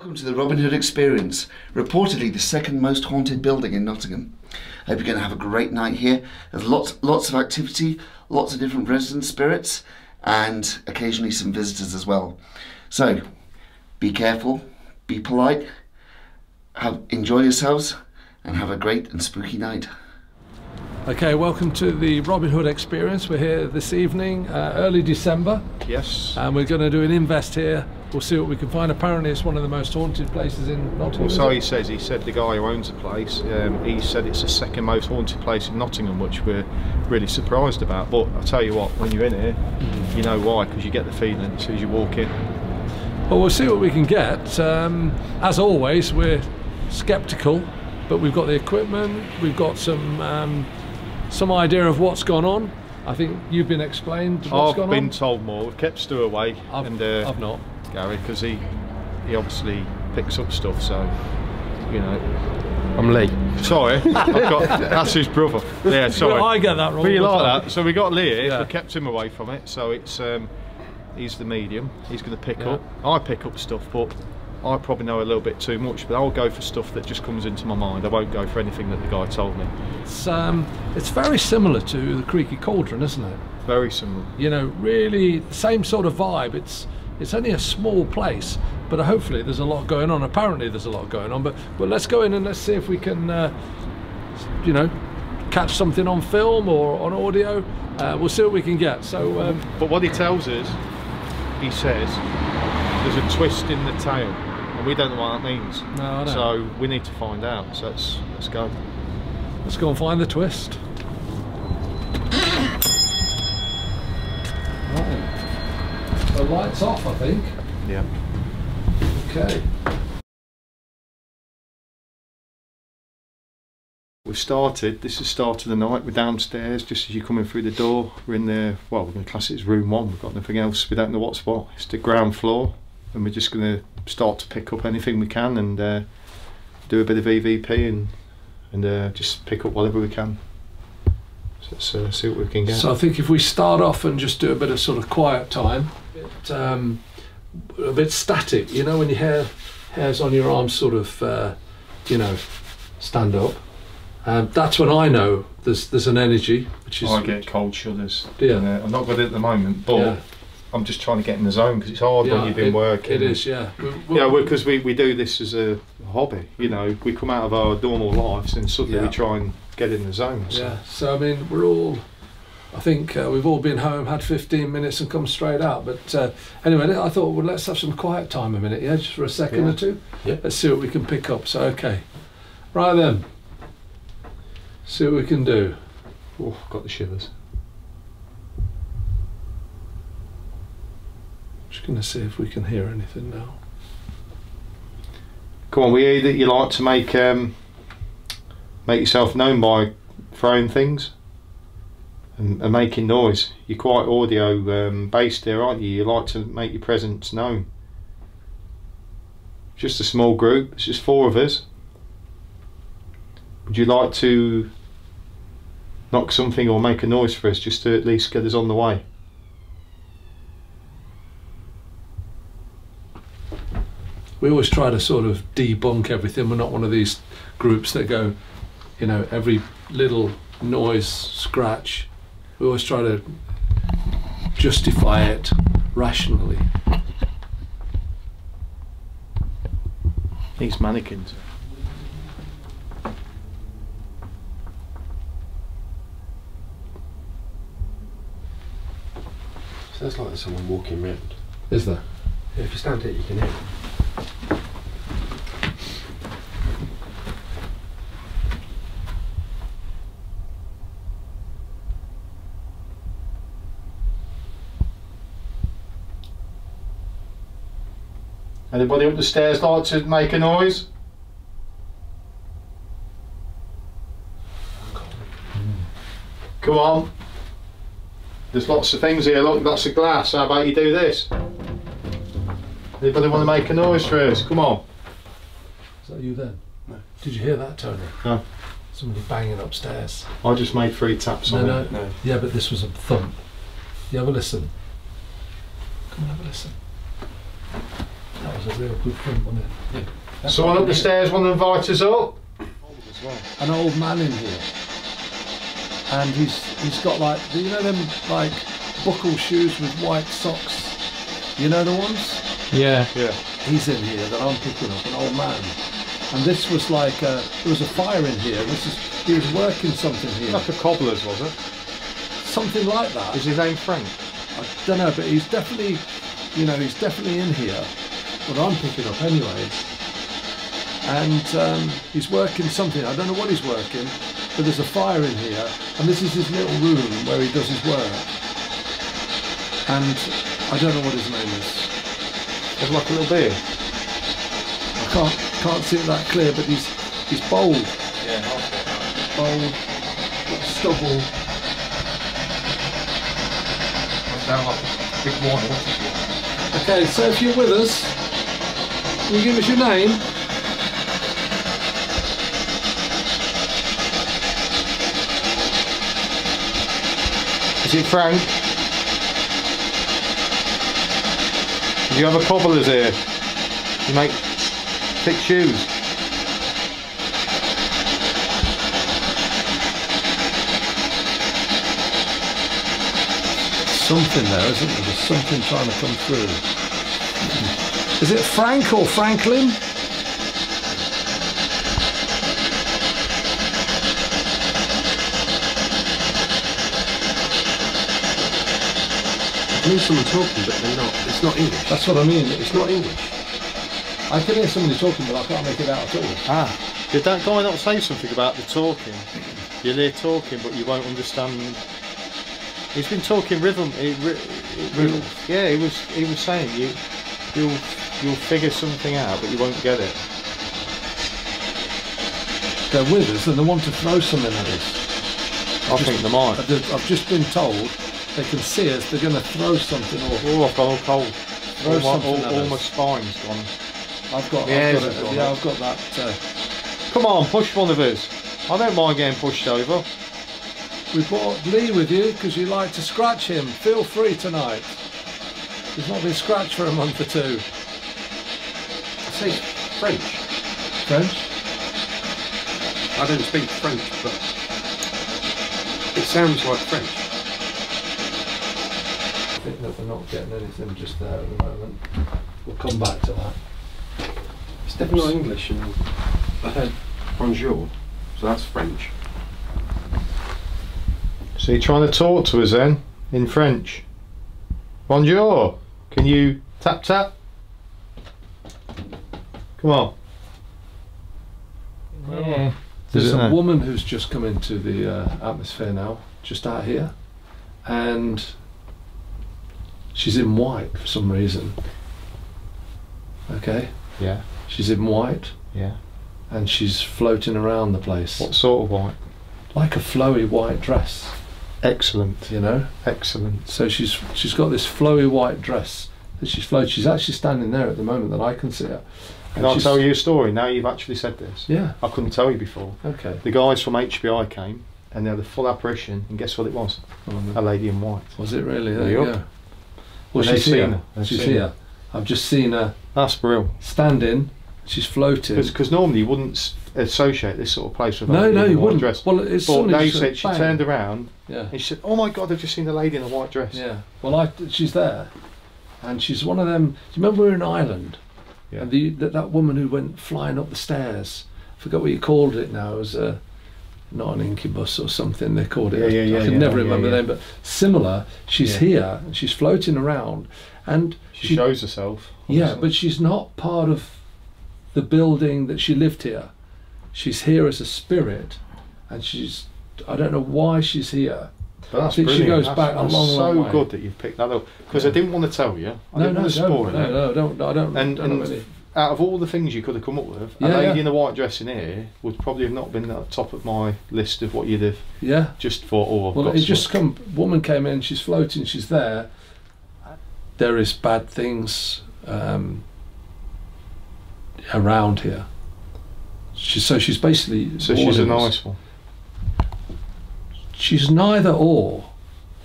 Welcome to the Robin Hood Experience, reportedly the second most haunted building in Nottingham. I hope you're going to have a great night here. There's lots of activity, lots of different resident spirits, and occasionally some visitors as well. So, be careful, be polite, enjoy yourselves, and have a great and spooky night. Okay, welcome to the Robin Hood Experience. We're here this evening, early December. Yes. And we're going to do an invest here. We'll see what we can find. Apparently it's one of the most haunted places in Nottingham. Well, so he said the guy who owns the place, he said it's the second most haunted place in Nottingham, which we're really surprised about. But I'll tell you what, when you're in here, you know why, because you get the feeling as soon as you walk in. Well, we'll see what we can get. As always, we're sceptical, but we've got the equipment, we've got some idea of what's gone on. I think you've been explained what's gone on. I've been told more. We've kept Stu away. I've not. Gary, because he obviously picks up stuff, so, you know. I'm Lee. Sorry, that's his brother. Yeah, sorry. Well, I get that wrong. But you like that. So we got Lee here, yeah. We kept him away from it, so it's, he's the medium. He's going to pick up. I pick up stuff, but I probably know a little bit too much, but I'll go for stuff that just comes into my mind. I won't go for anything that the guy told me. It's very similar to the Creaky Cauldron, isn't it? Very similar. You know, really the same sort of vibe. It's only a small place, but hopefully there's a lot going on. Apparently there's a lot going on, but let's go in and let's see if we can, you know, catch something on film or on audio. We'll see what we can get. So, but what he tells us, he says, there's a twist in the tale, and we don't know what that means. No, I don't. So we need to find out. So let's go. Let's go and find the twist. Right. The light's off, I think. Yeah. Okay. We've started. This is the start of the night. We're downstairs, just as you're coming through the door. We're in there. Well, we're going to class it as room 1. We've got nothing else. We don't know what's what. It's the ground floor, and we're just going to start to pick up anything we can and do a bit of EVP and just pick up whatever we can. So let's see what we can get. So I think if we start off and just do a bit of sort of quiet time, a bit static, you know, when your hairs on your arms sort of, you know, stand up. That's when I know there's an energy, which is. I get cold shudders. Yeah. I'm not good at the moment, but I'm just trying to get in the zone because it's hard when you've been working. It is, yeah. Yeah, because we do this as a hobby. You know, we come out of our normal lives and suddenly we try and get in the zone. So. Yeah. So I mean, we're all. I think we've all been home, had 15 minutes, and come straight out. But anyway, I thought, well, let's have some quiet time a minute, just for a second or two. Yeah. Let's see what we can pick up. So okay, right then. See what we can do. Oh, got the shivers. Just going to see if we can hear anything now. Come on, we hear that you like to make yourself known by throwing things and making noise. You're quite audio based there, aren't you? You like to make your presence known. Just a small group. It's just 4 of us. Would you like to knock something or make a noise for us, just to at least get us on the way? We always try to sort of debunk everything. We're not one of these groups that go, you know, every little noise, scratch. We always try to justify it rationally. These mannequins. Sounds like there's someone walking around. Is there? Yeah, if you stand here, you can hear it. Anybody up the stairs like to make a noise? Come on. There's lots of things here, look, lots of glass. How about you do this? Anybody want to make a noise for us? Come on. Is that you then? No. Did you hear that, Tony? No. Somebody banging upstairs. I just made 3 taps on it. No. Yeah, but this was a thump. You have a listen. Come on, have a listen. That That was a real good film, wasn't it? Yeah. Someone up the stairs want to invite us up? An old man in here, and he's got like, you know them like buckle shoes with white socks, you know the ones? Yeah. He's in here that I'm picking up, an old man, and this was like there was a fire in here. He was working something here. Like a cobbler's, was it? Something like that. Is his name Frank? I don't know, but he's definitely, he's definitely in here. What I'm picking up anyway. And he's working something. I don't know what he's working, but there's a fire in here, and this is his little room where he does his work. And I don't know what his name is. There's like a little beard. I can't see it that clear, but he's bald. Yeah, Bald, got stubble. Big one. Okay, so if you're with us, can you give us your name? Is it Frank? Do you have a cobbler's here? You make thick shoes? Something there, isn't there? There's something trying to come through. Is it Frank or Franklin? I hear someone talking, but they're not. It's not English. That's what I mean. It's not English. I can hear somebody talking, but I can't make it out at all. Ah, did that guy not say something about the talking? You're there talking, but you won't understand. He's been talking rhythm. Yeah, he was saying you'll figure something out, but you won't get it. They're with us and they want to throw something at us. I think they might. I've just been told they can see us. They're going to throw something. Oh, I've gone all cold. Throw something at all us. my spine's gone. I've got that. Come on, push one of us. I don't mind getting pushed over. We brought Lee with you because you like to scratch him. Feel free tonight. He's not been scratched for a month or two. I say French. French? I don't speak French, but it sounds like French. I think that we're not getting anything just there at the moment. We'll come back to that. It's definitely not English, and I heard bonjour, so that's French. So you're trying to talk to us then in French? Bonjour. Can you tap tap? Come on. Yeah. There's a woman who's just come into the atmosphere now, just out here, and she's in white for some reason. Okay. Yeah. She's in white. Yeah. And she's floating around the place. What sort of white? Like a flowy white dress. Excellent. You know? Excellent. So she's got this flowy white dress that she's floating. She's actually standing there at the moment that I can see her. Can I tell you a story now you've actually said this? Yeah. I couldn't tell you before. Okay. The guys from HBI came and they had a full apparition, and guess what it was? A lady in white. Was it really? There you go. Well, she's here. She's here. I've just seen her. That's brilliant. Standing. She's floating. Because normally you wouldn't associate this sort of place with no, you wouldn't. Dress. Well, it's but they said she turned around. Yeah. And she said, "Oh my God, I've just seen a lady in a white dress." Yeah. Well, she's there, and she's one of them. Do you remember we were in Ireland? Yeah. And that woman who went flying up the stairs. I forgot what you called it now. It was not an incubus or something. They called it. I can never remember the name. But similar. She's here and she's floating around, and she shows herself. Yeah, but she's not part of the building that she lived here. She's here as a spirit, and I don't know why she's here. But that's I think brilliant. She goes back a long way. So good that you've picked that up, because I didn't want to tell you. I didn't want to spoil it. No, don't. And out of all the things you could have come up with, a lady in a white dress in here would probably have not been at the top of my list of what you'd have. Yeah. Just thought, oh, I've got. Well, it just woman came in. She's floating. She's there. There is bad things around here. She's basically. So she's a nice one. She's neither or.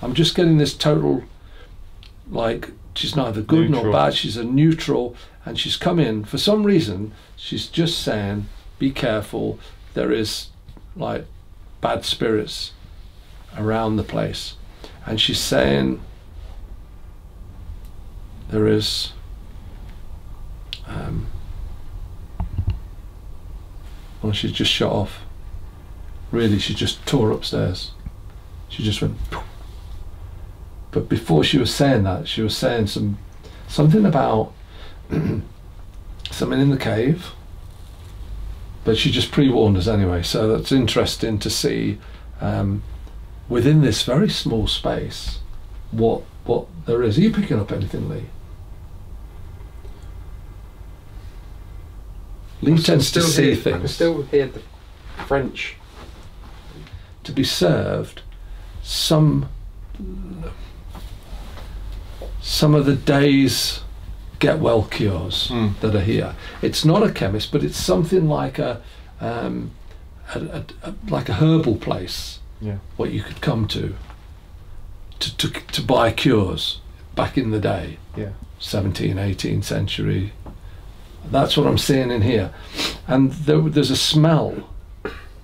I'm just getting this total like she's neither good nor bad. She's a neutral, and she's come in for some reason. She's just saying, "Be careful. There is like bad spirits around the place," and she's saying there is. Well, she's just shut off. Really, she just tore upstairs. She just went. Poof. But before she was saying that, she was saying something about something in the cave. But she just pre-warned us anyway, so that's interesting to see within this very small space what there is. Are you picking up anything, Lee? Lee tends to see things. I can still hear the French. To be served some of the days get well cures that are here. It's not a chemist, but it's something like a herbal place. Yeah. What you could come to buy cures back in the day. Yeah. 17th, 18th century. That's what I'm seeing in here, and there's a smell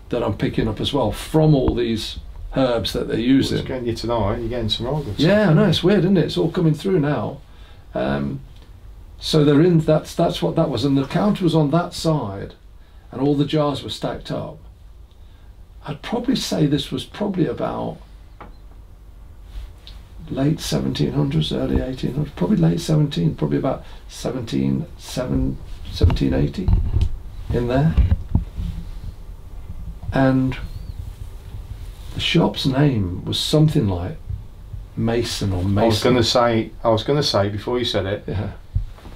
that I'm picking up as well from all these herbs that they're using. It's getting you tonight. You're getting some organs. Yeah, I know, it's weird, isn't it? It's all coming through now. So they're in. That's what that was, and the counter was on that side, and all the jars were stacked up. I'd probably say this was probably about late 1700s, early 1800s, probably late 17, probably about 1780 in there. And the shop's name was something like Mason or Mason. I was gonna say before you said it. Yeah.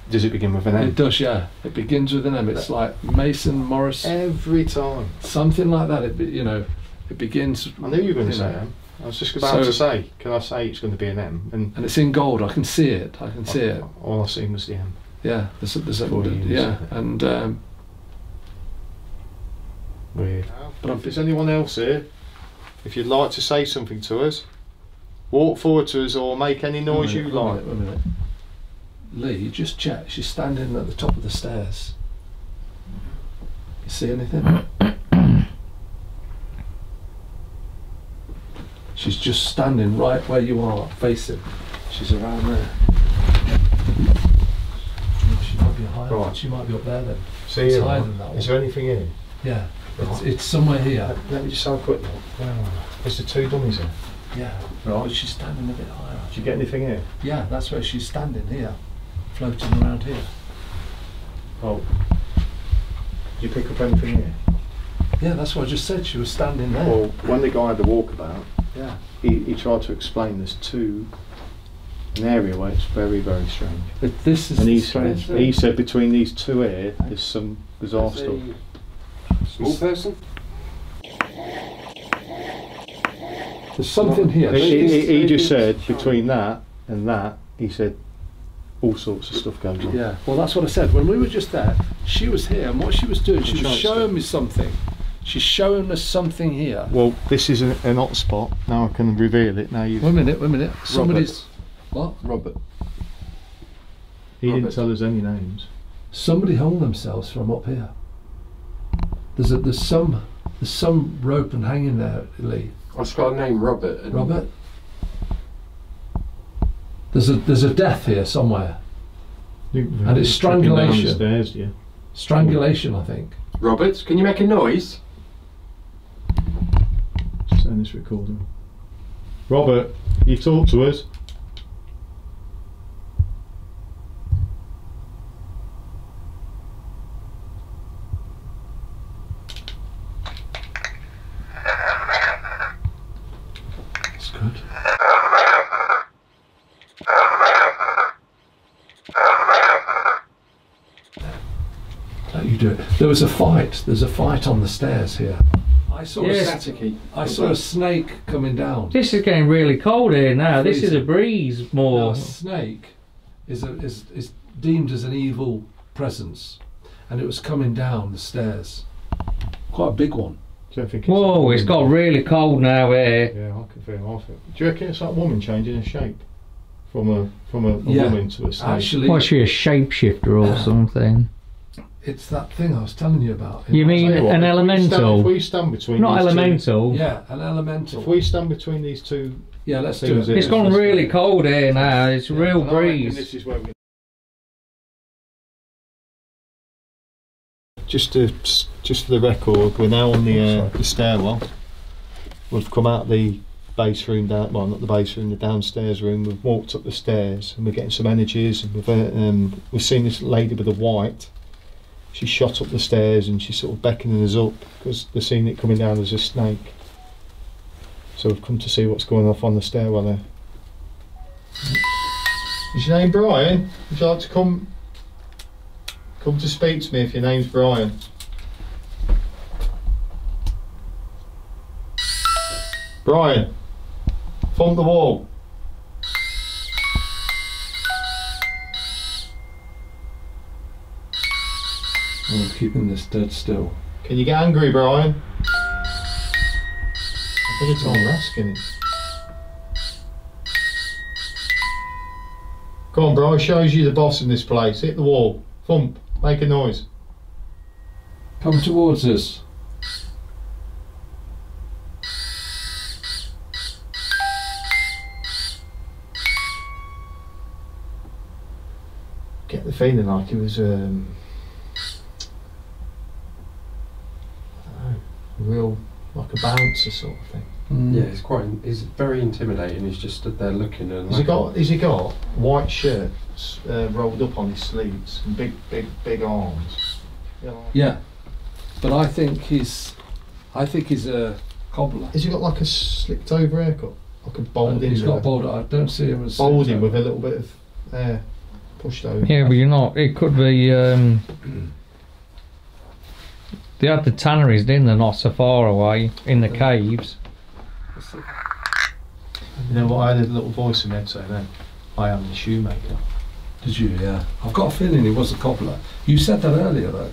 Does it begin with an M? It does, yeah. It begins with an M. It's like Mason, Morris. Every time. Something like that. It begins. I knew you were going to say M. I was just about to say, can I say it's going to be an M? And it's in gold. I can see it. I can see it. All I seen was the M. Yeah, there's yeah, and weird. But if there's anyone else here, if you'd like to say something to us, walk forward to us or make any noise you like. Wait a minute. Lee, just check. She's standing at the top of the stairs. You see anything? She's just standing right where you are, facing. She's around there. She might be higher. Right. She might be up there then. See, it's higher than that one. Is there anything in? Yeah, it's somewhere here. Let me just have a quick look. There's the two dummies here. Yeah, right. But she's standing a bit higher. Did you get anything here? Yeah, that's where she's standing here, floating around here. Oh. Did you pick up anything here? Yeah, that's what I just said. She was standing there. Well, when the guy had the walkabout, yeah, he tried to explain there's an area where it's very, very strange. But this is strange. He said between these two here, there's some bizarre stuff. Small person? There's something here. He just said between that and that, he said all sorts of stuff goes on. Yeah, well that's what I said. When we were just there, she was here, and what she was doing, she was showing me something. She's showing us something here. Well, this is an hot spot. Now I can reveal it. Now you. Wait a minute. Somebody's. What? Robert. He didn't tell us any names. Somebody hung themselves from up here. There's some rope and hanging there, Lee. I've got a name, Robert. Robert. There's a death here somewhere, and it's strangulation. Down the stairs, yeah. Strangulation, I think. Robert, can you make a noise? Just end this recording. Robert, you talk to us. That's good. You do it. There was a fight. There's a fight on the stairs here. I saw a snake coming down. This is getting really cold here now. This is a breeze more. Now, a snake is deemed as an evil presence, and it was coming down the stairs. Quite a big one. Whoa! It's got really cold now here. Yeah, I can feel off it. Do you reckon it's that woman changing her shape? from a woman to a snake. Actually, Was she a shapeshifter or something? it's that thing I was telling you about. You mean Tell you what, an elemental? If we stand between Not these elemental. Yeah, an elemental. If we stand between these two, Yeah, let's do things it. here, It's gone really cold here now. It's real and I reckon breeze. this is where we. Just for the record, we're now on the stairwell. We've come out the base room down. Well, not the base room, the downstairs room. We've walked up the stairs, and we're getting some energies. And we've seen this lady with a white. She shot up the stairs, and she's sort of beckoning us up because they're seeing it coming down as a snake. So we've come to see what's going off on the stairwell there. Is your name Brian? Would you like to come to speak to me if your name's Brian? Brian, thump the wall. I'm keeping this dead still. Can you get angry, Brian? I think it's all asking it. Come on, Brian, shows you the boss in this place. Hit the wall. Thump. Make a noise. Come towards us. Get the feeling like it was I don't know, real, like a bouncer sort of thing. Yeah, he's very intimidating. He's just stood there looking and. Has he got white shirts rolled up on his sleeves and big arms? Yeah, but I think he's a cobbler. Has he got like a slicked over haircut? Like a balding? He's got bald. I don't see him as balding with a little bit of hair pushed over. Yeah, but you're not. It could be. They had the tanneries, didn't they? Not so far away in the caves. You know what? I had a little voice in my head saying then, I am the shoemaker. Did you? Yeah. I've got a feeling he was a cobbler. You said that earlier, though.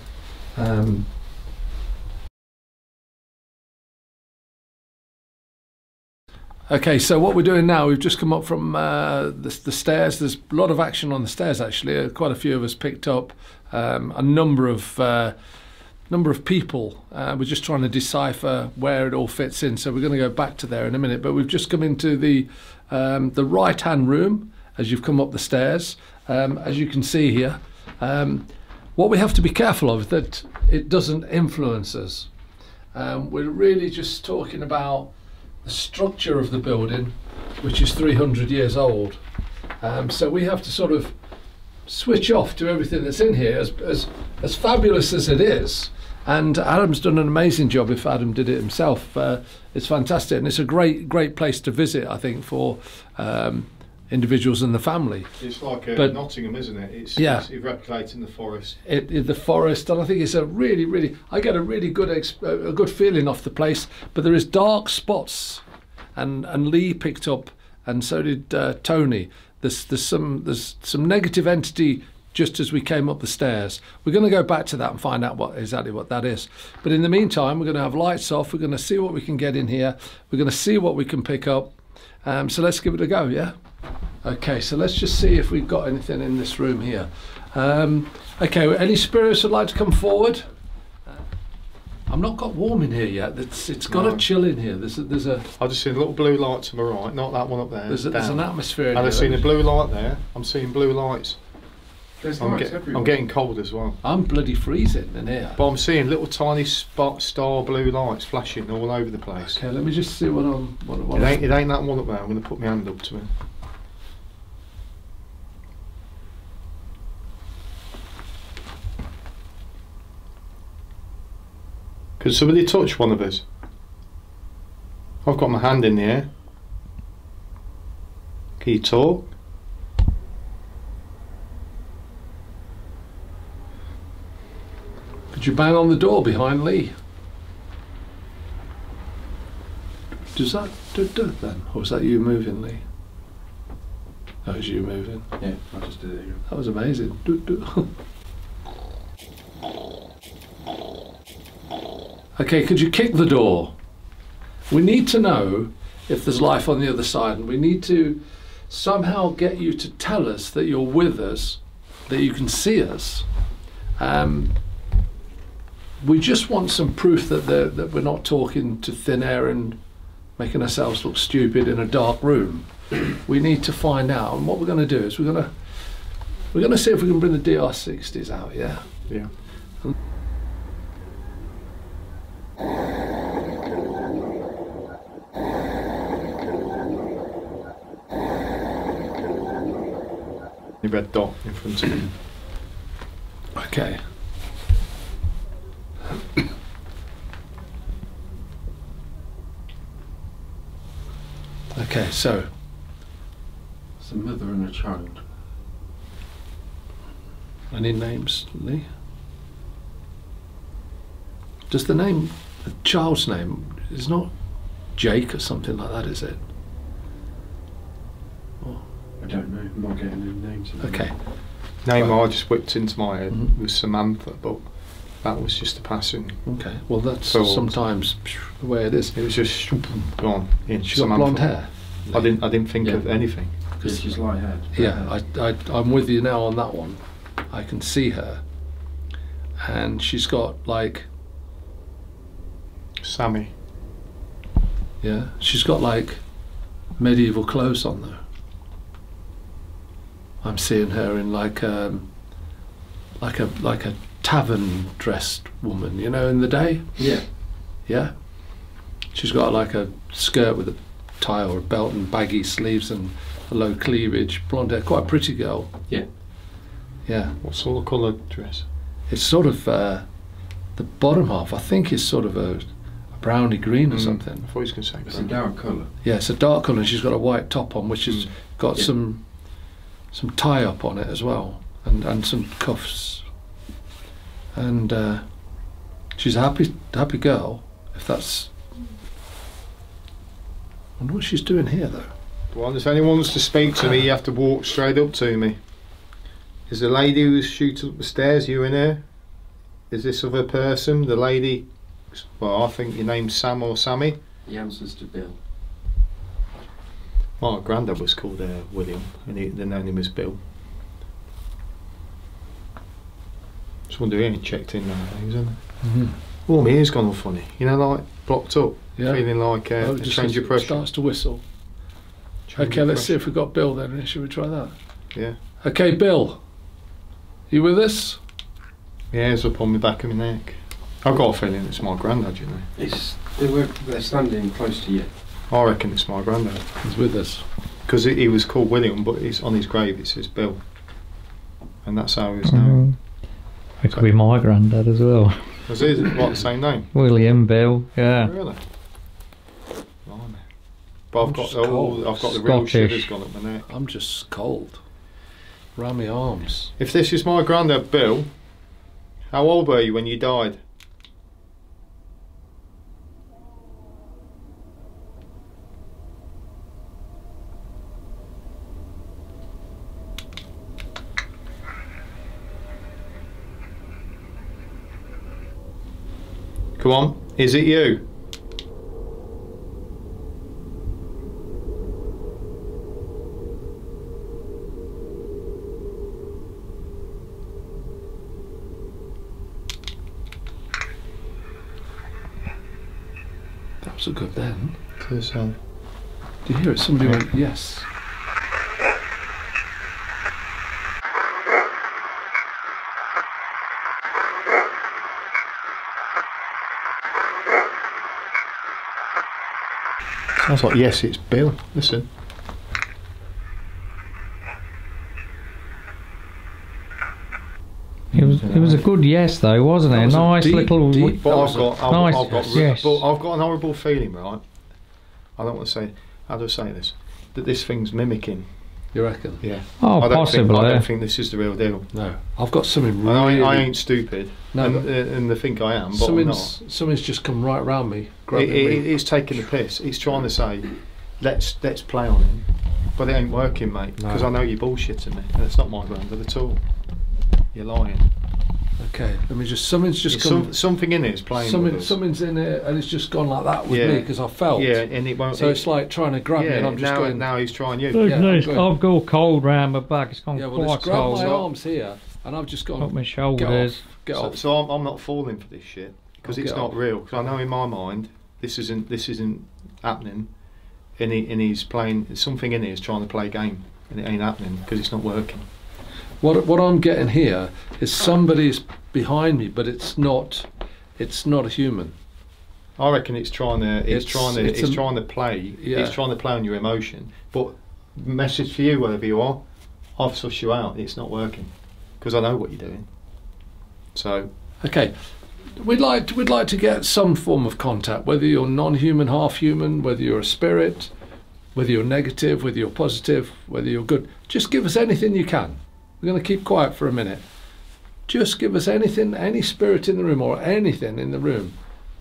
Okay, so what we're doing now, we've just come up from the stairs. There's a lot of action on the stairs, actually. Quite a few of us picked up a number of people. We're just trying to decipher where it all fits in, so we're going to go back to there in a minute. But we've just come into the right-hand room as you've come up the stairs. As you can see here, what we have to be careful of is that it doesn't influence us. We're really just talking about the structure of the building, which is 300 years old. So we have to sort of switch off to everything that's in here, as fabulous as it is. And Adam's done an amazing job. If Adam did it himself, it's fantastic, and it's a great place to visit, I think, for individuals and the family. It's like Nottingham, isn't it? It's replicating the forest. The forest, and I think it's a really. I get a really good feeling off the place. But there is dark spots, and Lee picked up, and so did Tony. There's some negative entity just as we came up the stairs. We're going to go back to that and find out exactly what that is. But in the meantime, we're going to have lights off. We're going to see what we can get in here. We're going to see what we can pick up. So let's give it a go, yeah? Okay, so let's just see if we've got anything in this room here. Okay, any spirits would like to come forward? I've not got warm in here yet. It's got a chill in here. There's a. I've just seen a little blue light to my right, not that one up there. There's an atmosphere in and here. I've seen a blue light there. I'm seeing blue lights. I'm getting cold as well. I'm bloody freezing in here. But I'm seeing little tiny star blue lights flashing all over the place. Okay, let me just see what I'm. It ain't that one up there. I'm going to put my hand up to it. Could somebody touch one of us? I've got my hand in the air. Can you talk? Could you bang on the door behind Lee? Does that do then? Or was that you moving, Lee? That was you moving. Yeah, I just did it. That was amazing. Okay, could you kick the door? We need to know if there's life on the other side, and we need to somehow get you to tell us that you're with us, that you can see us. We just want some proof that we're not talking to thin air and making ourselves look stupid in a dark room. We need to find out, and what we're going to do is we're going to see if we can bring the DR60s out. Yeah. Yeah. The red dot in front of you. Okay. Okay, so It's a mother and a child. any names, Lee? Does the name, the child's name, is not Jake or something like that, is it? I don't know. I'm not getting any names. Okay. Name I just whipped into my head was Samantha, but that was just a passing. Okay. Well, that's Thought. sometimes the way it is. It was just gone in. She's got blonde hair. I didn't think Yeah. of anything. Because she's light haired. Yeah, I'm with you now on that one. I can see her, and she's got like, Sammy. yeah, she's got like medieval clothes on though. I'm seeing her in like a tavern dressed woman, you know, in the day. Yeah. Yeah. She's got like a skirt with a tie or a belt and baggy sleeves and a low cleavage, blonde hair, quite a pretty girl. Yeah. Yeah. What sort of colour dress? It's sort of the bottom half, I think, is sort of a browny green or something. I thought he was going to say It's a brown. dark colour. Yeah, it's a dark colour, and she's got a white top on, which has got Yeah. some tie up on it as well, and some cuffs. And she's a happy girl. If that's, I wonder what she's doing here though. Well, if anyone wants to speak to me, you have to walk straight up to me. Is the lady who's shooting up the stairs, you in here? Is this other person, the lady? Well, I think your name's Sam or Sammy. The answer's to Bill. My granddad was called William, and they known him as Bill. Just wonder he ain't checked in nowadays, isn't it? Mm-hmm. Oh, my ear's gone all funny. You know, like blocked up, Yeah. feeling like a Just change of pressure. starts to whistle. Change Okay, of let's see pressure. if we've got Bill then. Should we try that? Yeah. Okay, Bill, you with us? My hair's up on the back of my neck. I've got a feeling it's my granddad, you know. They're standing close to you. I reckon it's my granddad. He's with us. Because he was called William, but he's on his grave it says Bill. And that's how he was known. It could be my granddad as well. Was it what, the same name? William, Bill, yeah. Really? Blimey. But I'm I've got just cold. the real Scottish. shivers gone up my neck. I'm just cold. Round my arms. If this is my granddad Bill, how old were you when you died? Come on, is it you? That was a good then. Because, Did you hear it? Somebody went, yes. sounds like yes, it's Bill. Listen. It was a good yes though, wasn't That it? was a Nice deep, little. deep- But That I've was got, nice yes. but I've got an horrible feeling, right? I don't want to say, how do I say this? That this thing's mimicking. You reckon? Yeah. Oh, I don't possibly. Think, I don't think this is the real deal. No. I've got something And really... I ain't stupid. No, and, but- and they think I am, but I'm not. Something's just come right round me, grabbing me. It's taking the piss. He's trying to say, let's play on him, but it ain't working, mate. No. Because I know you're bullshitting me, and it's not my granddad at all. You're lying. Okay, let me just. Something's just come. Something in it is playing with us. Something's in it, and it's just gone like that with me because I felt. Yeah, and it won't. So it's like trying to grab me, and I'm just going. Now he's trying you. Goodness, I've got cold round my back. It's gone yeah, well, quite it's grabbed cold. my arms here, and I've just gone. Up my shoulders. Get off. So I'm not falling for this shit because it's not real. Because I know in my mind this isn't happening, and he's playing. Something in here is trying to play a game, and it ain't happening because it's not working. What I'm getting here is somebody's behind me, but it's not a human. I reckon it's trying to play. Yeah. It's trying to play on your emotion. But message for you, wherever you are, I've sussed you out. It's not working because I know what you're doing. So okay, we'd like to get some form of contact, whether you're non-human, half-human, whether you're a spirit, whether you're negative, whether you're positive, whether you're good. Just give us anything you can. We're going to keep quiet for a minute. Just give us anything, any spirit in the room or anything in the room.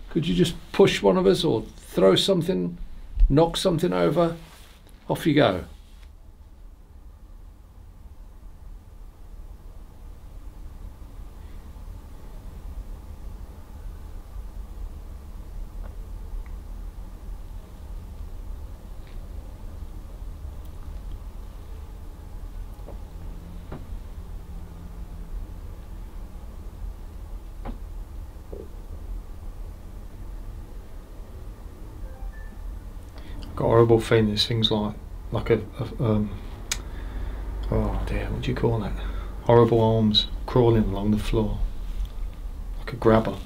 Could you just push one of us or throw something, knock something over? Off you go. got a horrible feeling there's things like a oh dear, what do you call it? Horrible arms crawling along the floor, like a grabber.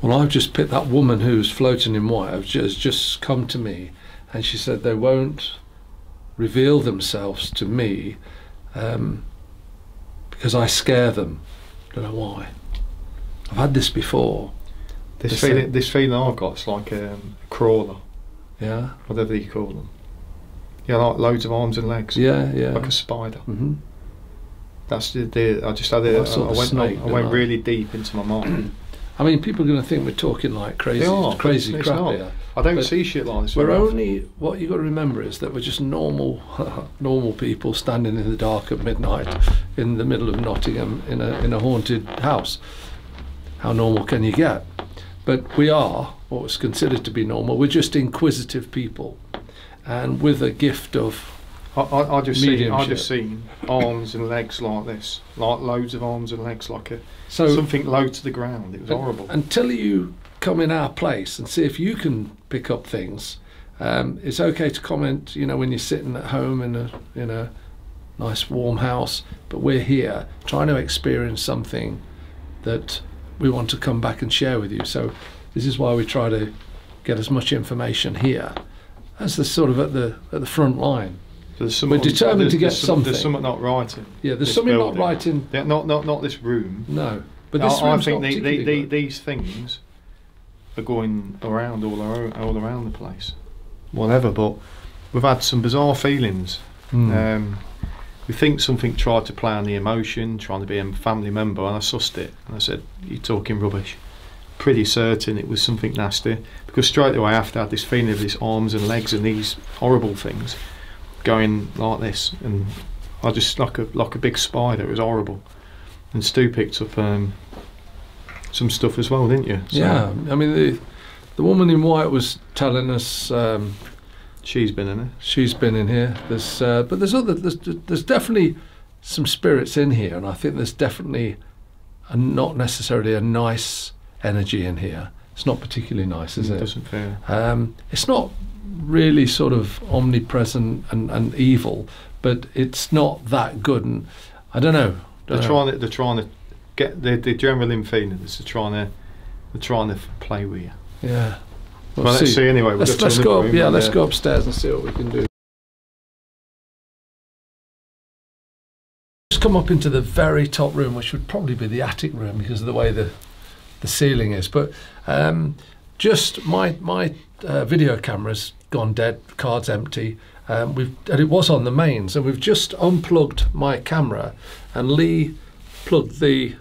Well, I've just picked that woman who's floating in white. Has just come to me, and she said they won't reveal themselves to me because I scare them. Don't know why. I've had this before. This feeling I've got, it's like a crawler. Yeah. Whatever you call them. Yeah, like loads of arms and legs. Yeah, yeah. Like a spider. Mm-hmm. That's I just had a. I went really deep into my mind. I mean, people are going to think we're talking like crazy crap here. I don't see shit like this. We're only. What you got to remember is that we're just normal people standing in the dark at midnight in the middle of Nottingham in a haunted house. How normal can you get? But we are what's considered to be normal. We're just inquisitive people, and with a gift of. I just seen arms and legs like this, like loads of arms and legs, like something low to the ground. It was horrible. Until you come in our place and see if you can pick up things, it's okay to comment. You know, when you're sitting at home in a nice warm house, but we're here trying to experience something that we want to come back and share with you. So this is why we try to get as much information here as the sort of at the front line. We're determined to get something. There's something not right in. Yeah, there's something not right in. Yeah, not this room. No, but this room's I think these things are going around all around the place. Whatever, but we've had some bizarre feelings. We think something tried to play on the emotion, trying to be a family member, and I sussed it. And I said, "You're talking rubbish." Pretty certain it was something nasty, because straight away after I had this feeling of these arms and legs and these horrible things going like this, and I just like a big spider. It was horrible. And Stu picked up some stuff as well, didn't you? So yeah, I mean the woman in white was telling us she's been in it. She's been in here. But there's definitely some spirits in here, and I think there's definitely not necessarily a nice energy in here. It's not particularly nice, is it? It doesn't feel. It's not really sort of omnipresent and evil, but it's not that good. And I don't know. They're trying to get the general feeling is they're trying to play with you. Yeah. Well, let's see anyway. Let's go up. Yeah, let's go upstairs and see what we can do. Just come up into the very top room, which would probably be the attic room because of the way the ceiling is. But just my video camera's gone dead, card's empty. And it was on the mains, and we've just unplugged my camera, and Lee plugged the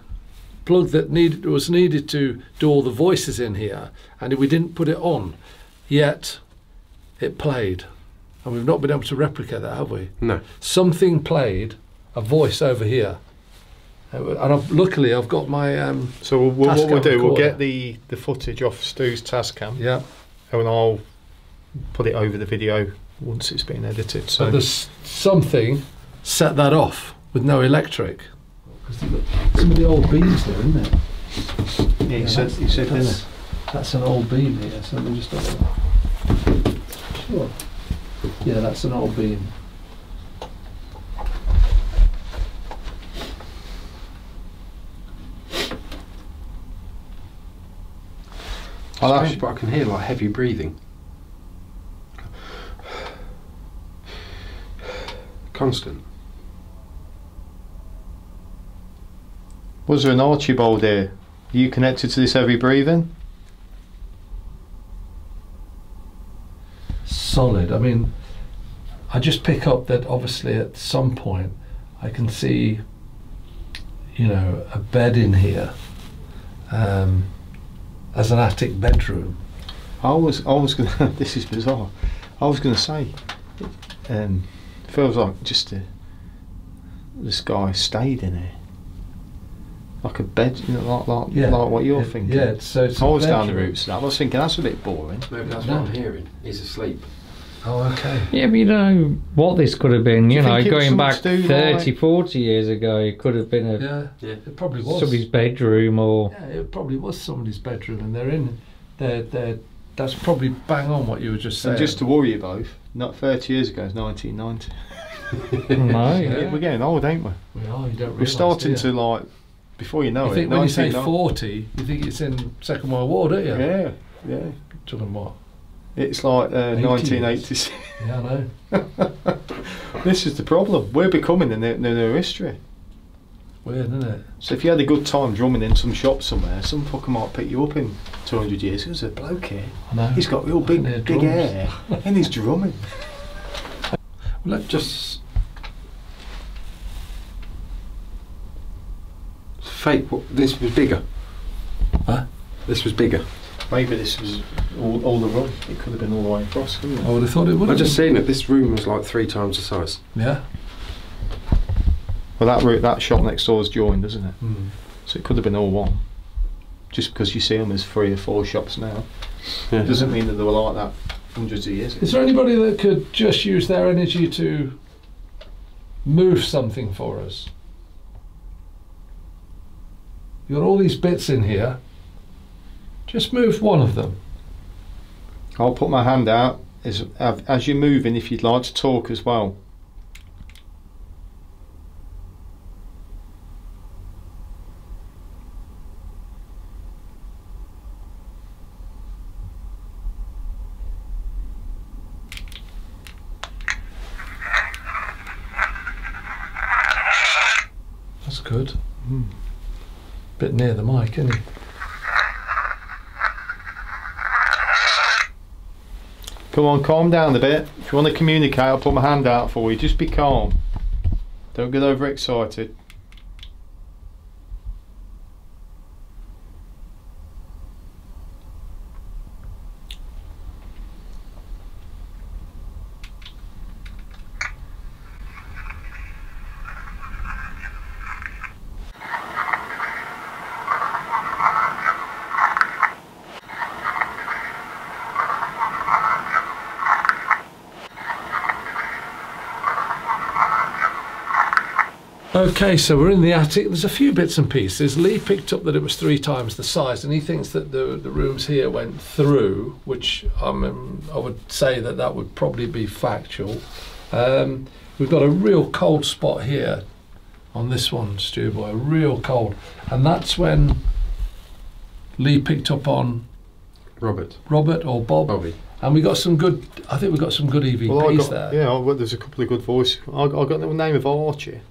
plug that was needed to do all the voices in here, and we didn't put it on, yet it played, and we've not been able to replicate that, have we? No. Something played a voice over here, And luckily I've got my So what we'll do, we'll recorder. get the footage off Stu's Tascam. Yeah. And I'll put it over the video once it's been edited. So But there's something set that off with no electric. Some of the old beams there, isn't it? yeah, he said this. That's an old beam here, so let me just have a look. Sure. Yeah, that's an old beam. Strange, but I can hear like heavy breathing. Constant. Was there an Archibald here? Are you connected to this heavy breathing? Solid. I mean, I just pick up that obviously at some point I can see, you know, a bed in here as an attic bedroom. I was gonna. This is bizarre. I was gonna say, feels like just this guy stayed in here, like a bed, you know, like what you're thinking. Yeah, so it's I a was down the bedroom. routes. I was thinking that's a bit boring. Maybe that's No. what I'm hearing. He's asleep. Oh, okay. Yeah, but you don't know what this could have been. You Do you know, think it was going back something to do 30, like- 40 years ago, it could have been Yeah, Yeah. it probably was. somebody's bedroom or... Yeah, it probably was somebody's bedroom, and they're that's probably bang on what you were just saying. And just to worry you both, not 30 years ago, it's 1990. No, Yeah. We're getting old, ain't we? we are, you don't We're realise, starting do you? to like, before you know You it. think when you say 1990 40, you think it's in Second World War, don't you? Yeah, yeah. Talking what? It's like 1986. Yeah, I know. This is the problem. We're becoming the new history. Weird, isn't it? So if you had a good time drumming in some shop somewhere, some fucker might pick you up in 200 years. There's a bloke here. I know. He's got real I can hear big drums. hair and he's drumming. Well, let's just Fake. This was bigger. Huh? This was bigger. Maybe this was all the run. It could have been all the way across, couldn't it? I would have thought it would I have just been. seen it. This room was like 3 times the size. Yeah. Well, that shop next door is joined, isn't it? Mm. So it could have been all one. Just because you see them as 3 or 4 shops now, Yeah. doesn't mean that they were like that hundreds of years ago. Is there anybody that could just use their energy to move something for us? You've got all these bits in here. Just move one of them. I'll put my hand out as you're moving if you'd like to talk as well. That's good. Bit near the mic, isn't it? Come on, calm down a bit. If you want to communicate, I'll put my hand out for you. Just be calm. Don't get overexcited. Okay, so we're in the attic. There's a few bits and pieces. Lee picked up that it was 3 times the size, and he thinks that the rooms here went through, which I would say that would probably be factual. We've got a real cold spot here on this one, Stu Boy, real cold, and that's when Lee picked up on Robert or Bob, Bobby. and we got some good. I think we got some good EVPs there. Yeah, well, there's a couple of good voices. I got the name of Archie.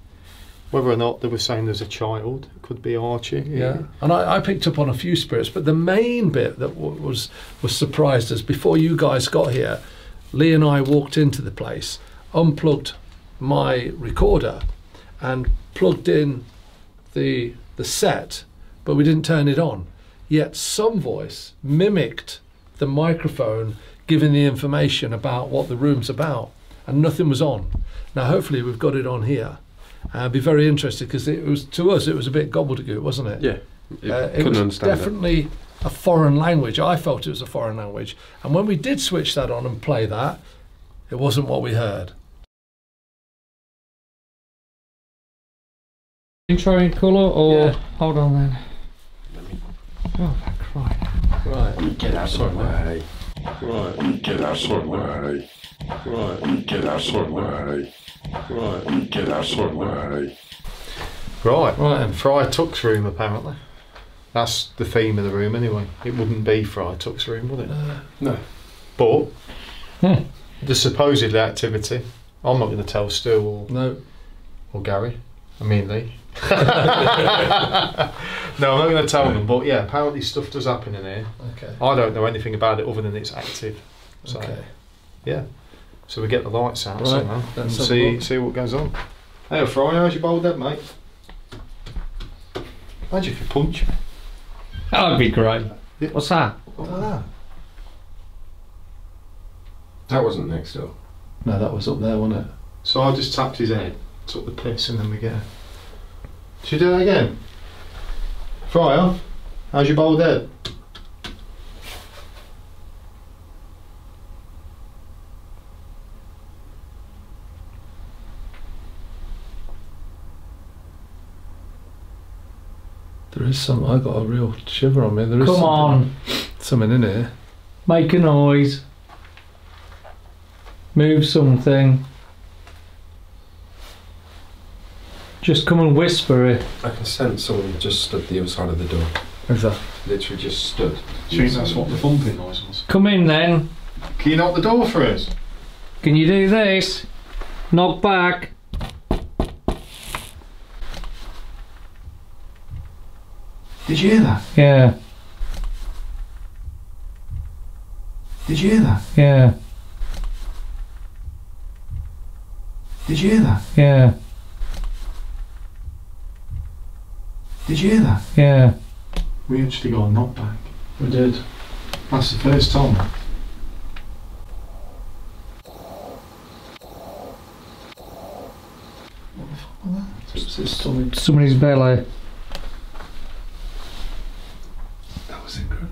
Whether or not they were saying there's a child, it could be Archie. Yeah, and I picked up on a few spirits, but the main bit that was surprised us before you guys got here. Lee and I walked into the place, unplugged my recorder, and plugged in the set, but we didn't turn it on. Yet some voice mimicked the microphone, giving the information about what the room's about, and nothing was on. Now hopefully we've got it on here. I'd be very interested because it was, to us, it was a bit gobbledygook, wasn't it? Yeah, It couldn't was understand definitely a foreign language. I felt it was a foreign language, and when we did switch that on and play that, it wasn't what we heard. Intro in colour or Yeah. hold on then. Oh, Christ. Right. Get out of the way. Right. Get out of the way. Right. Get out of the way. Right. Get out of the way. Right, Right. and Friar Tuck's room apparently. That's the theme of the room anyway. It wouldn't be Friar Tuck's room, would it? No. But the supposed activity, I'm not going to tell Stu No. or Gary. I mean Lee. No, I'm not going to tell them. But yeah, apparently stuff does happen in here. Okay. I don't know anything about it other than it's active. So Okay. yeah. So we get the lights out Right, somehow and let's have a look. see what goes on. Hey Friar, how's your bald head, mate? Imagine if you punch me. That would be great. Yeah. What's that? What like that? That wasn't next door. No, that was up there, wasn't it? So I just tapped his head, took the piss, and then we get. Should we do that again? Friar, how's your bald head? There is some. I got a real shiver on me. There is Come on, something in here. make a noise. Move something. Just come and whisper it. I can sense someone just stood the other side of the door. Who's that? Literally just stood. Do you think that's what the thumping noise was? Come in then. Can you knock the door for us? Can you do this? Knock back. Did you hear that? Yeah, Did you hear that? yeah, Did you hear that? yeah, Did you hear that? yeah. We actually got a knock back. We did. That's the first time. What the fuck was that? It's something. Somebody's belly. That was incredible.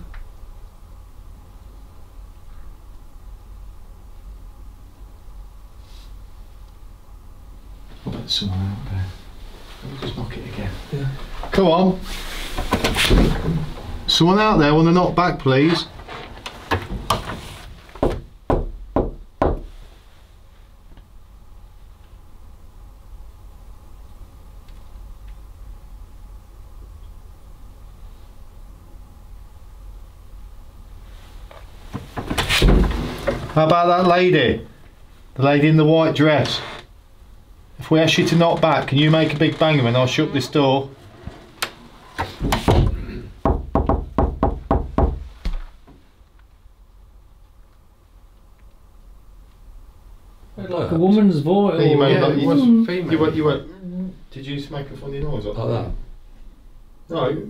I bet there's someone out there. Let me just knock it again. Yeah. Come on. Someone out there want to knock back, please? How about that lady? The lady in the white dress. If we ask you to knock back, can you make a big bang and I'll shut this door? Like A woman's voice. Yeah, you made Yeah, like, it was female. you went. Did you just make a funny noise like that. No,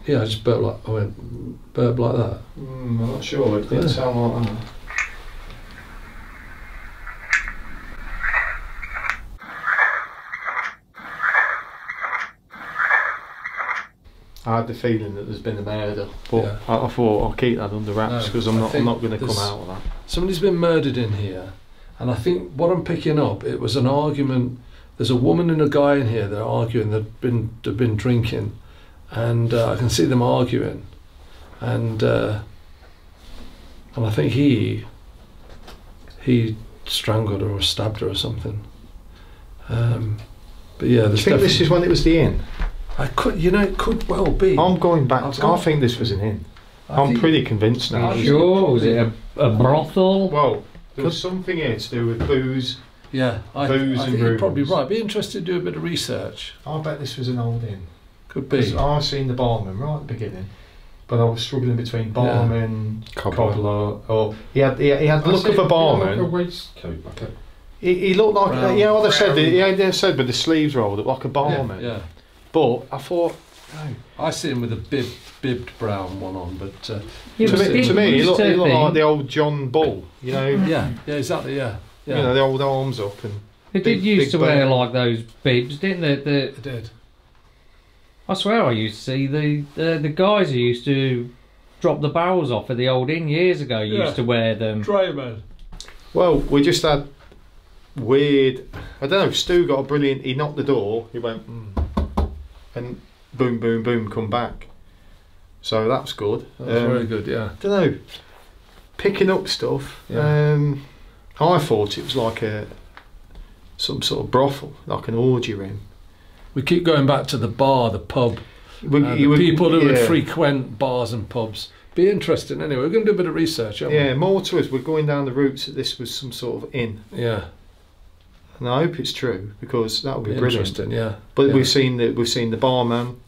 Yeah, I just burped like I went burp like that. I'm not sure. It didn't Yeah. sound like that. I had the feeling that there's been a murder, but Yeah. I thought I'll keep that under wraps No, because I I'm not think going to come there's- out of that. Somebody's been murdered in here, and I think what I'm picking up, it was an argument. There's a woman and a guy in here. They're arguing. They've been drinking, and I can see them arguing, and I think he strangled her or stabbed her or something. But yeah, Do you there's think this definitely. is when it was the inn? I could, it could well be. I'm going back. I've I got- think this was an inn. I I'm think- pretty convinced now. Are you sure? Was it a brothel? Well, there was something here to do with booze. Yeah, I Booze think and you're probably rooms. right. Be interested to do a bit of research. I bet this was an old inn. Could be. Because I seen the barman right at the beginning, but I was struggling between barman, cobbler, or he had the look of a barman. Like a waistcoat, like a. He looked like Brown- yeah, what I said. brown. He had said with the sleeves rolled up like a barman. Yeah. But I thought, no. I see him with a bibbed brown one on, but Yeah, To but me, he used looked to like think- the old John Bull. You know, yeah, exactly, yeah. you know the old arms up and They did used to wear like those bibs, didn't they? They did. I swear I used to see the guys who used to drop the barrels off at the old inn years ago used to wear them. Drayman. Well, we just had weird. I don't know. Stu got a brilliant. He knocked the door. He went, and boom, boom, boom, come back. So that's good. That's very good. Yeah. I don't know. Picking up stuff. Yeah. I thought it was like some sort of brothel, like an orgy room. We keep going back to the bar, the pub, the people who would frequent bars and pubs. Be interesting anyway. We're going to do a bit of research, aren't we? Yeah, more to us. We're going down the routes that this was some sort of inn. Yeah. And I hope it's true, because that would be brilliant. Interesting, yeah. But we've seen the barman,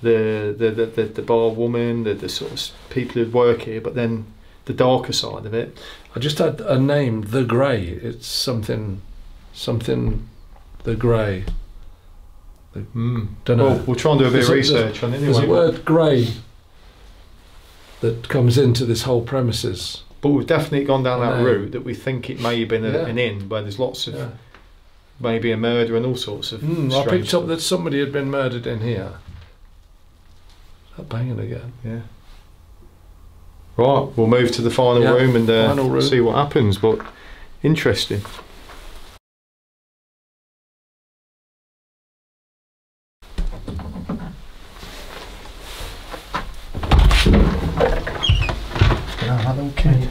the bar woman, the sort of people who work here, but then the darker side of it. I just had a name, The Grey. It's something, The Grey. Don't know. Well, we'll try and do a bit of research on it anyway. There's a word grey that comes into this whole premises. But we've definitely gone down that route that we think it may have been an inn where there's lots of maybe a murder and all sorts of I picked up that somebody had been murdered in here. Is that banging again? Yeah. Right, we'll move to the final room and see what happens, but interesting. That little kid.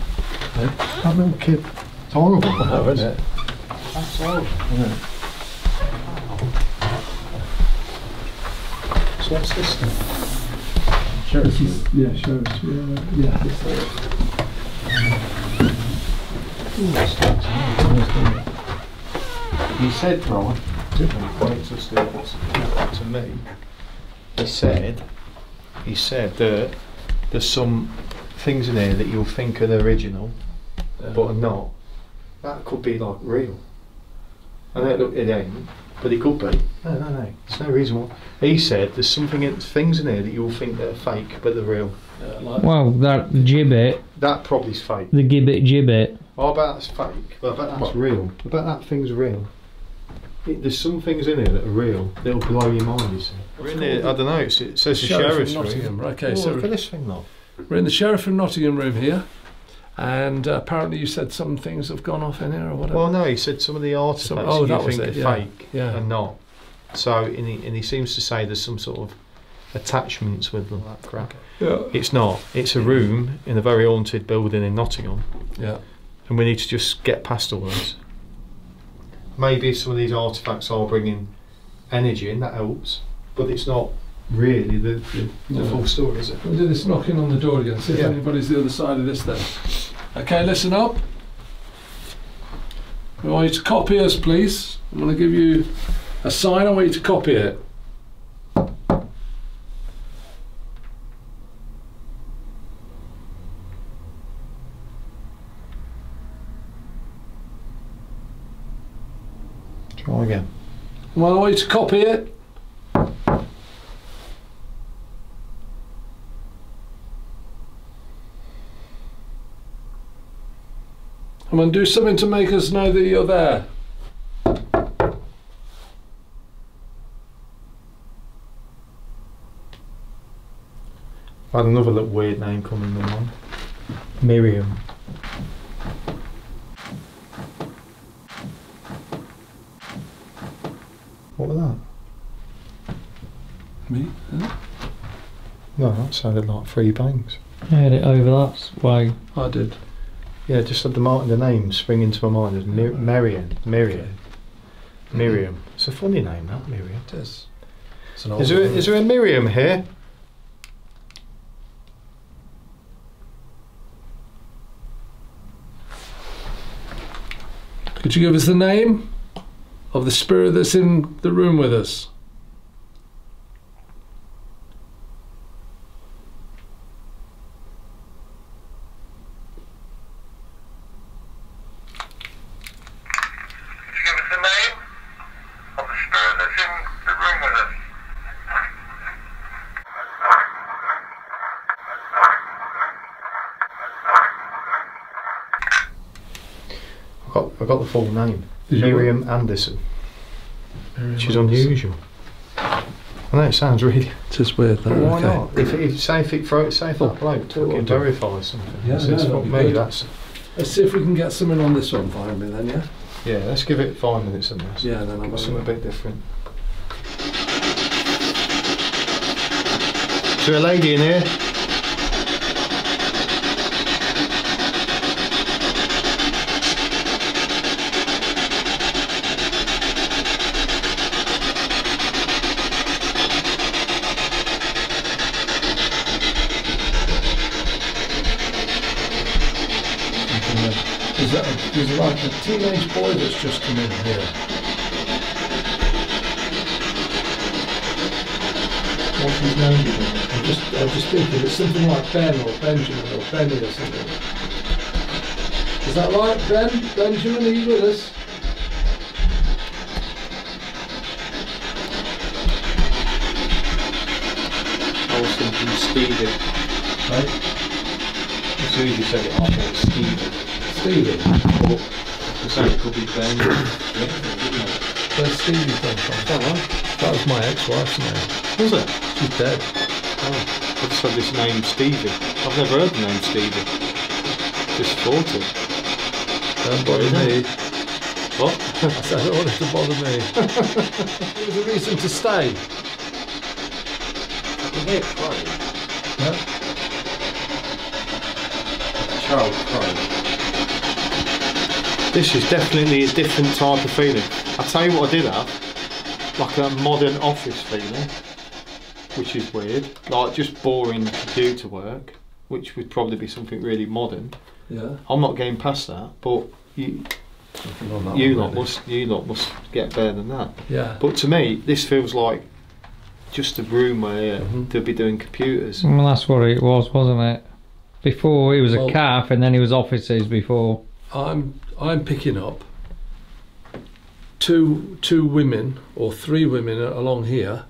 That little kid. It's horrible. Oh, isn't it? That's horrible, isn't it? So what's this thing? Show us. Yeah, show us. Yeah. He said, right, to me, he said that there's some things in there that you'll think are the original, but are not. That could be like real. I know it ain't, but it could be. No. There's no reason why. He said there's things in there that you'll think that are fake, but they're real. Well, that gibbet. That probably's fake. The gibbet. Oh, I bet that's fake. But I bet that's real. I bet that thing's real. There's some things in here that are real. That'll blow your mind. You see. We're in here. I don't know. It says the sheriff's Nottingham. room. Okay, so look at this thing, though. We're in the Sheriff of Nottingham room here, and apparently you said some things have gone off in here or whatever. Well, no, he said some of the artifacts you think are fake and not. So, and he seems to say there's some sort of attachments with them. That crap. Yeah. It's not. It's a room in a very haunted building in Nottingham. Yeah. And we need to just get past all this. Maybe some of these artifacts are bringing energy in, that helps, but it's not really the full story, is it? We'll do this knocking on the door again, see if anybody's the other side of this then. Okay, listen up. We want you to copy us, please. I'm going to give you a sign, I want you to copy it. Try again. Well, I want you to copy it. I'm going to do something to make us know that you're there. I had another little weird name coming in mind. Miriam. What was that? Me? Huh? No, that sounded like 3 bangs. I had it over that way. I did. Yeah, just had the name spring into my mind. It was Miriam. Miriam. It's a funny name, that, Miriam. It is. Is there a Miriam here? Could you give us the name of the spirit that's in the room with us? I got the full name. Miriam Anderson, which is unusual. I know it sounds really. Just weird. Though. Why Okay. not? If say if that bloke fucking verifies something. Yeah, It's no, what me. That's. Let's see if we can get something on this one finally then, yeah? Yeah, let's give it 5 minutes on this. Yeah, then I'll give it something a bit different. Is there a lady in here? There's like a teenage boy that's just come in here. What's his name? I'm just thinking it's something like Ben or Benjamin or Benny or something. Is that right, Ben? Benjamin, are you with us? I was thinking Stevie. Right? As soon as you said it, I thought Stevie. Stevie? Or so it could be Ben. Where's Stevie come from? That was my ex-wife's name. Was it? She's dead. Oh, I just had this name Stevie. I've never heard the name Stevie. Just thought it. Don't bother me. What? I said I don't want it to bother me. It was a reason to stay. I can hear crying. Yeah? Child crying. This is definitely a different type of feeling. I'll tell you what I did have, like a modern office feeling, which is weird, like just boring computer work, which would probably be something really modern. Yeah. I'm not getting past that, but you lot must get better than that. Yeah. But to me, this feels like just a room where they'll be doing computers. Well, that's what it was, wasn't it? Before it was Well, a calf, and then it was offices before. I'm picking up two women or 3 women along here,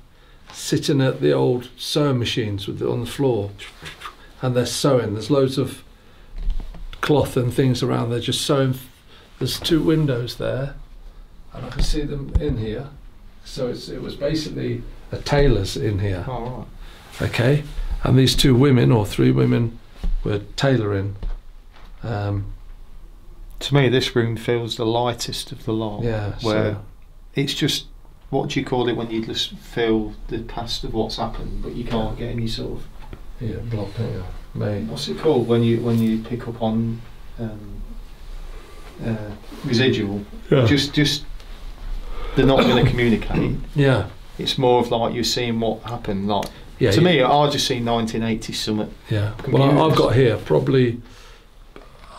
sitting at the old sewing machines on the floor, and they're sewing. There's loads of cloth and things around. They're just sewing. There's 2 windows there, and I can see them in here. So it was basically a tailor's in here. Oh, right. Okay, and these 2 women or 3 women were tailoring. To me, this room feels the lightest of the lot. Yeah, where so it's just, what do you call it when you just feel the past of what's happened, but you can't get any sort of. yeah, block here. What's it called when you pick up on residual? Yeah. Just they're not going to communicate. Yeah. It's more of like you're seeing what happened. Like Yeah. to me, I just see 1980s something Yeah. computers. Well, I've got here probably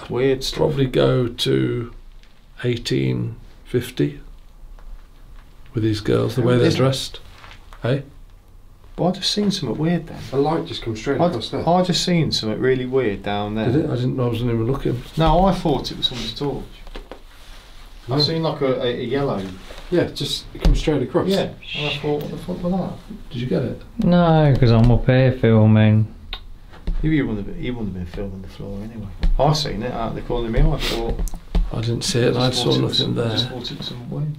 weird stuff. probably go to 1850 with these girls, the way they're dressed. Hey? But I just seen something weird then. The light just comes straight across there. I just seen something really weird down there. Did it? I didn't know. I wasn't even looking. No, I thought it was someone's torch. I've seen like a yellow. Yeah, just it comes straight across. Yeah. And I thought, what the fuck was that? Did you get it? No, because I'm up here filming. He wouldn't have been filming the floor anyway. I seen it out of the corner of my eye. I thought. I didn't see it. And I saw nothing I just there. thought it was something weird.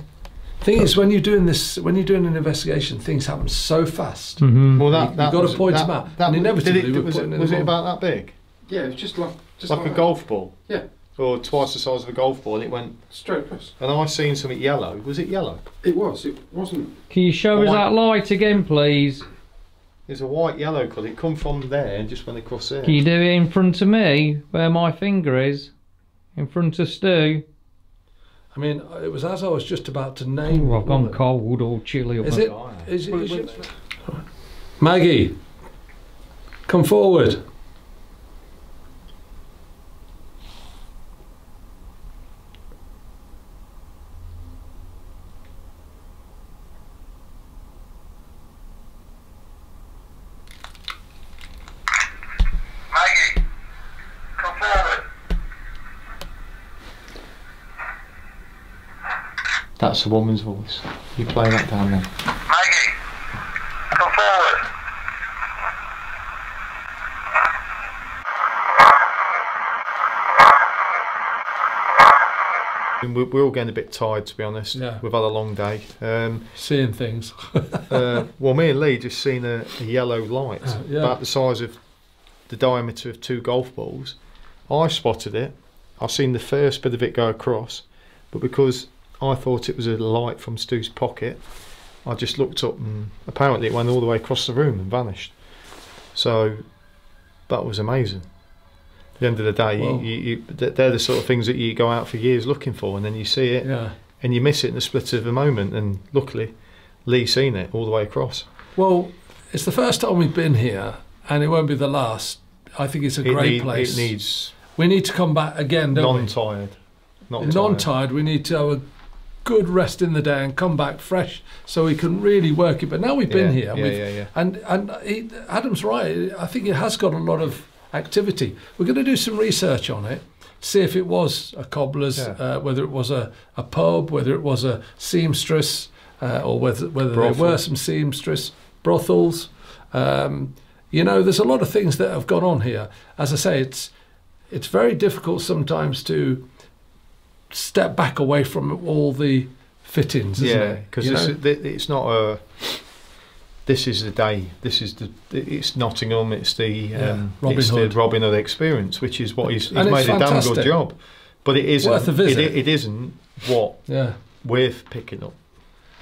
Thing is, when you're doing an investigation, things happen so fast. Mm-hmm. Well, You've got to point them out. And inevitably, we're was putting it in about that big? Yeah, it was just like Like a that. golf ball? Yeah. Or twice the size of a golf ball, and it went. Straight across. And I seen something yellow. Was it yellow? It was. It wasn't. Can you show us White. that light again, please? It's a white yellow colour. It come from there and just went across there. Can you do it in front of me, where my finger is? In front of Stu? I mean, it was as I was just about to name. Ooh, I've the gone woman. cold or chilly. Up Is my- it? Is it? Maggie, come forward. Maggie, come forward. That's a woman's voice. You play that down there. Maggie, come forward. mean, we're all getting a bit tired, to be honest. Yeah. We've had a long day. Seeing things. Well, me and Lee just seen a yellow light about the size of the diameter of 2 golf balls. I spotted it. I've seen the first bit of it go across, but because I thought it was a light from Stu's pocket, I just looked up and apparently it went all the way across the room and vanished. So that was amazing. At the end of the day, they're the sort of things that you go out for years looking for, and then you see it and you miss it in the split of a moment, and luckily Lee's seen it all the way across. Well, it's the first time we've been here, and it won't be the last. I think it's a great place. It needs... We need to come back again, don't we? Non-tired. Non-tired. We need to have a good rest in the day and come back fresh so we can really work it. But now we've been here, and Adam's right. I think it has got a lot of activity. We're going to do some research on it, see if it was a cobbler's, whether it was a pub, whether it was a seamstress, or whether there were some seamstress brothels. You know, there's a lot of things that have gone on here. As I say, it's very difficult sometimes to step back away from all the fittings, isn't it? Because it's not a... This is the day. It's Nottingham. It's the Robin Hood experience, which is what he's made a damn good job. But it isn't. Worth a visit. It isn't what we're picking up.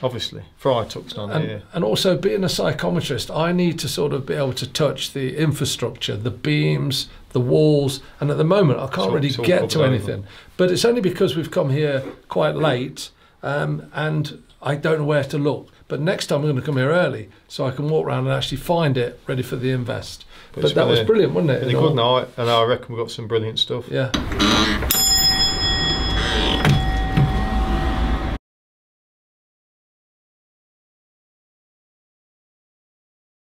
Obviously, FRIAR took on here. And also, being a psychometrist, I need to sort of be able to touch the infrastructure, the beams, the walls, and at the moment I can't really get to anything. But it's only because we've come here quite late, and I don't know where to look. But next time I'm going to come here early, so I can walk around and actually find it ready for the invest. But that was brilliant, wasn't it? It's a good night, and I reckon we've got some brilliant stuff. Yeah.